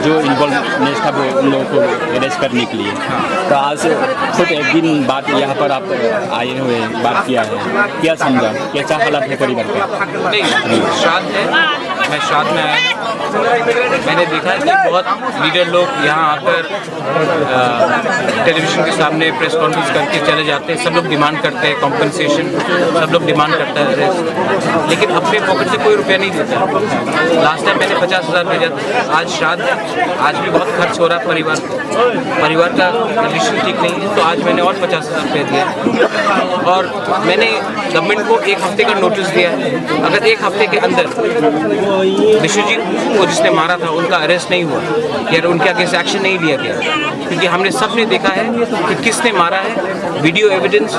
जो इन्वॉल्वनेस था वो उन लोगों को अरेस्ट करने के लिए। तो आज खुद एक दिन बाद यहाँ पर आप आए हुए बात किया है, क्या समझा, कैसा हालात है परिवार का? श्राद्ध है, मैं श्राद्ध में आया, मैंने देखा कि बहुत लीडर लोग यहाँ आकर टेलीविजन के सामने प्रेस कॉन्फ्रेंस करके चले जाते हैं। सब लोग डिमांड करते हैं कॉम्पनसेशन, सब लोग डिमांड करता है रेस्ट, लेकिन अपने पॉकेट से कोई रुपया नहीं देता। लास्ट टाइम मैंने 50,000 भेजा था, आज श्राद्ध है, आज भी बहुत खर्च हो रहा है परिवार का कंडीशन ठीक नहीं है, तो आज मैंने और 50,000 रुपये दिया। और मैंने गवर्नमेंट को 1 हफ्ते का नोटिस दिया है, अगर 1 हफ्ते के अंदर विश्वजीत उनको जिसने मारा था उनका अरेस्ट नहीं हुआ या उनके अगेंस्ट एक्शन नहीं लिया गया, क्योंकि हमने सबने देखा है कि किसने मारा है। वीडियो एविडेंस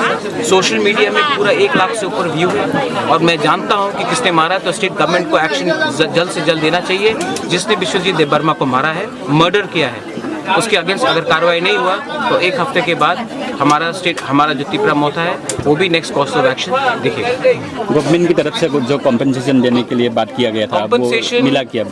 सोशल मीडिया में पूरा 1 लाख से ऊपर व्यू है और मैं जानता हूं कि किसने मारा है। तो स्टेट गवर्नमेंट को एक्शन जल्द से जल्द लेना चाहिए। जिसने विश्वजीत देबबर्मा को मारा है, मर्डर किया है, उसके अगेंस्ट अगर कार्रवाई नहीं हुआ तो 1 हफ्ते के बाद हमारा जो तीपरा मोथा है वो भी नेक्स्ट कॉस्ट ऑफ एक्शन दिखेगा। गवर्नमेंट की तरफ से जो कॉम्पनसेशन देने के लिए बात किया गया था, वो मिला क्या?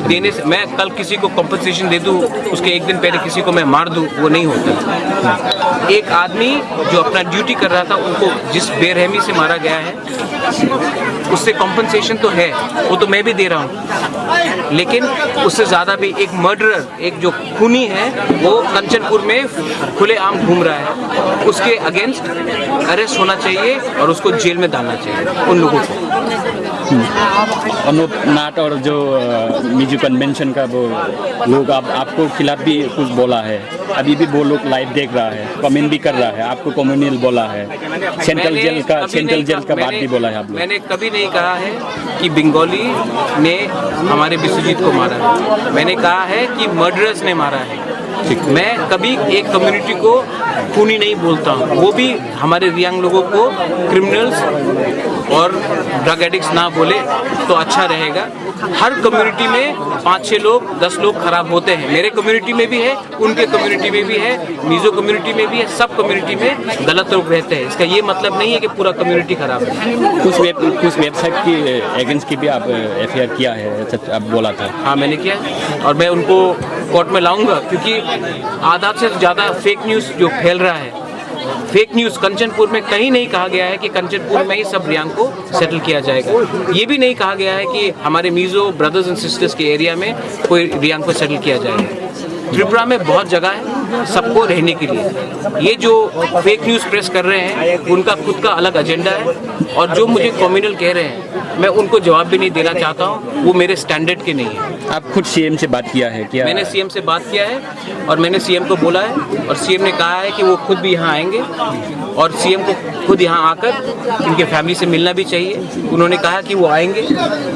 देने से मैं कल किसी को कॉम्पनसेशन दे दूं, उसके 1 दिन पहले किसी को मैं मार दूं, वो नहीं होता। एक आदमी जो अपना ड्यूटी कर रहा था, उनको जिस बेरहमी से मारा गया है उससे कॉम्पनसेशन तो है, वो तो मैं भी दे रहा हूँ, लेकिन उससे ज़्यादा भी एक मर्डरर, एक जो खूनी है वो कंचनपुर में खुलेआम घूम रहा है, उसके अगेंस्ट अरेस्ट होना चाहिए और उसको जेल में डालना चाहिए उन लोगों को। अनूप नाट और जो मिजो कन्वेंशन का वो लोग आपको खिलाफ भी कुछ बोला है, अभी भी वो लोग लाइव देख रहा है, कमेंट भी कर रहा है, आपको कम्युनल बोला है, सेंट्रल जेल का बात भी बोला है आप लोग। मैंने कभी नहीं कहा है कि बंगाली ने हमारे विश्वजीत को मारा है, मैंने कहा है कि मर्डरर्स ने मारा है। मैं कभी एक कम्युनिटी को खूनी नहीं बोलता हूँ, वो भी हमारे रियांग लोगों को क्रिमिनल्स और ड्रग एडिक्ट्स ना बोले तो अच्छा रहेगा। हर कम्युनिटी में 5-6 लोग 10 लोग खराब होते हैं, मेरे कम्युनिटी में भी है, उनके कम्युनिटी में भी है, मिजो कम्युनिटी में भी है, सब कम्युनिटी में गलत लोग रहते हैं। इसका ये मतलब नहीं है कि पूरा कम्युनिटी खराब है। कुछ वेबसाइट की अगेंस्ट की भी आप FIR किया है, आप बोला था। हाँ मैंने किया और मैं उनको कोर्ट में लाऊंगा, क्योंकि आधा से ज़्यादा फेक न्यूज़ जो फैल रहा है, फेक न्यूज़ कंचनपुर में कहीं नहीं कहा गया है कि कंचनपुर में ही सब रियांग को सेटल किया जाएगा। ये भी नहीं कहा गया है कि हमारे मिजो ब्रदर्स एंड सिस्टर्स के एरिया में कोई रियांग को सेटल किया जाएगा। त्रिपुरा में बहुत जगह है सबको रहने के लिए। ये जो फेक न्यूज़ प्रेस कर रहे हैं उनका खुद का अलग एजेंडा है, और जो मुझे कम्युनल कह रहे हैं मैं उनको जवाब भी नहीं देना चाहता हूँ, वो मेरे स्टैंडर्ड के नहीं है। आप खुद CM से बात किया है क्या? मैंने CM से बात किया है और मैंने CM को बोला है, और CM ने कहा है कि वो खुद भी यहाँ आएंगे और CM को खुद यहाँ आकर इनके फैमिली से मिलना भी चाहिए। उन्होंने कहा कि वो आएंगे,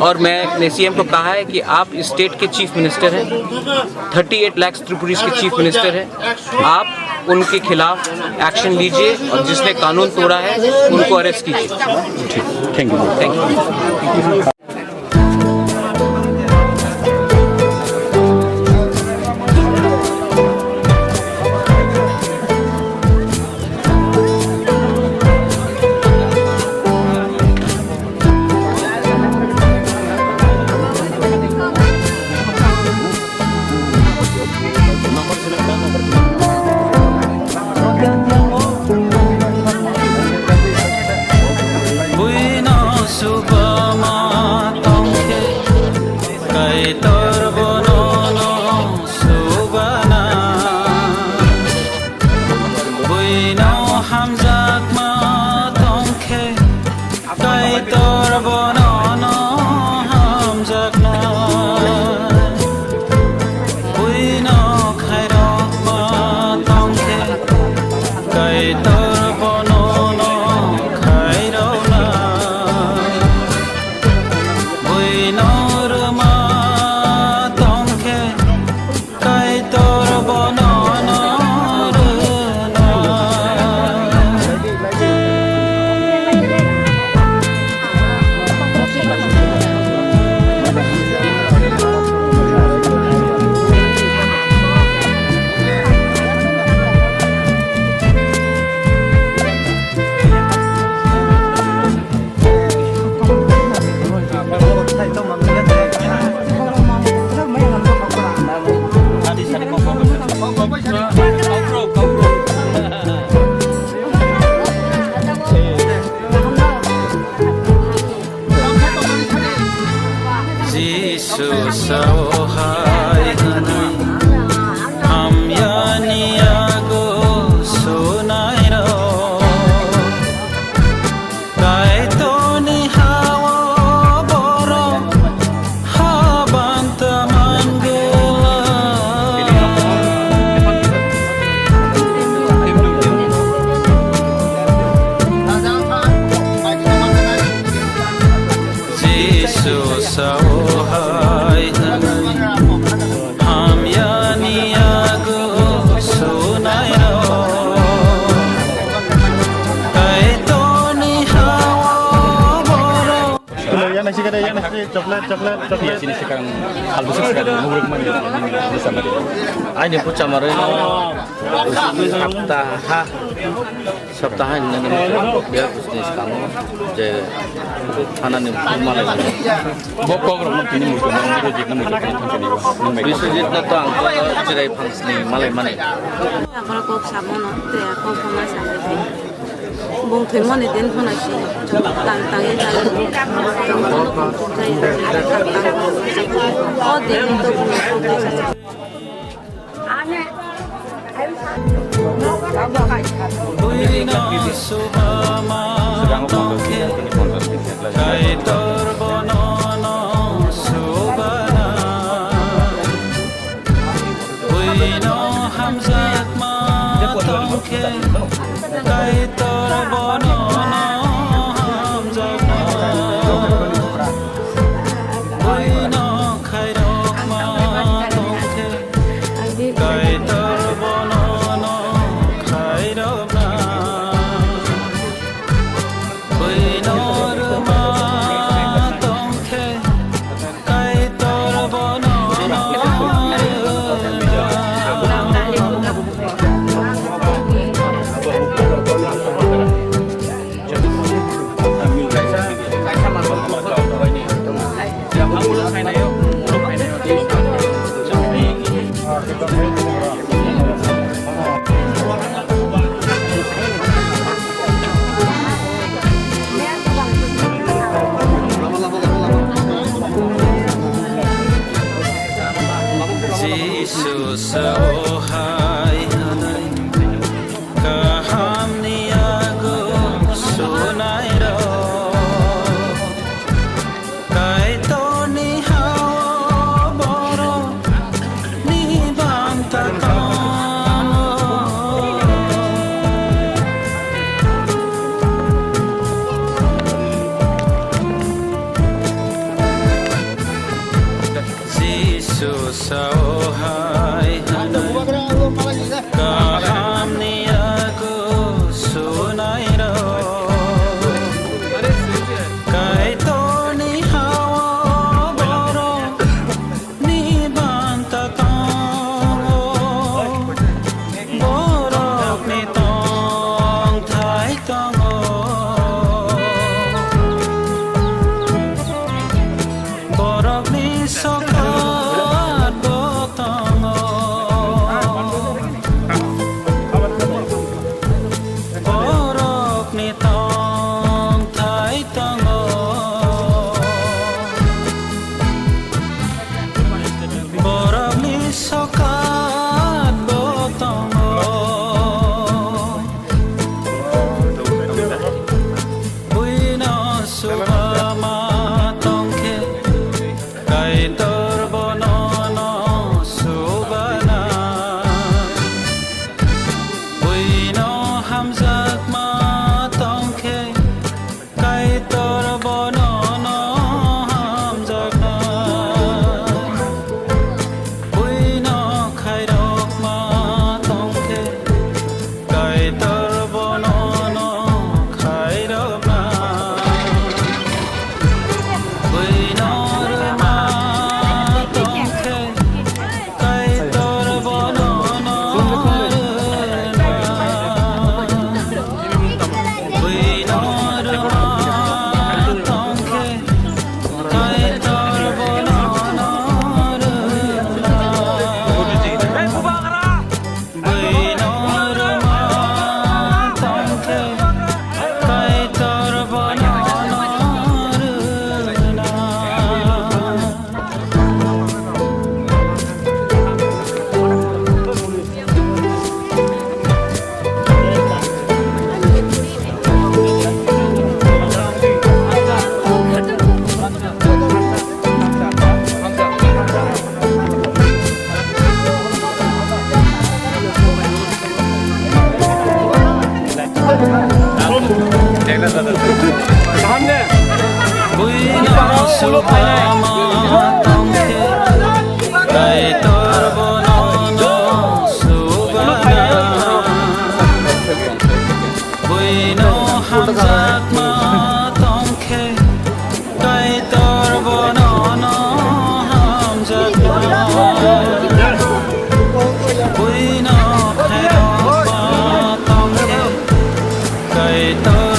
और मैंने CM को कहा है कि आप स्टेट के चीफ मिनिस्टर हैं, 38 लाख त्रिपुरीज के चीफ मिनिस्टर हैं, आप उनके खिलाफ एक्शन लीजिए और जिसने कानून तोड़ा है उनको अरेस्ट कीजिए। Thank you. So high Iya sini sekarang hal besar sekali menurut mana bersama dia. Aja pucat marino Sabtahan dengan dia bisnis kamu je kanan ni malah Bokong orang ini mungkin orang itu jadi mungkin kan bisnis na to ang jirai pangs ni malay manay Kalau kau sama nanti aku pernah sampai bung terima ni den pun nasi tang ini jalan oh den itu sedang foto ini foto Jesus, oh hai hanai kaham niago sunai ro kai to ni hao boro ni bang ta Jesus, oh hai kaham niago sunai ro kai to ni hao boro ni banta tong borok ni tong thai tong borok ni sokat botong borok ni tong thai tong borok ni sokat botong buino subama tongke kai torbono no subana buino hamzat ma tongke kai torbono no hamzat na buino khai rok ma tongke kai torbono no khai rok na buino ma tongke kai torbono no buino ma tongke kai torbono no buino ma tongke kai torbono buino subama tongke kai torbono no subana buino hamzat ma tongke kai torbono তোর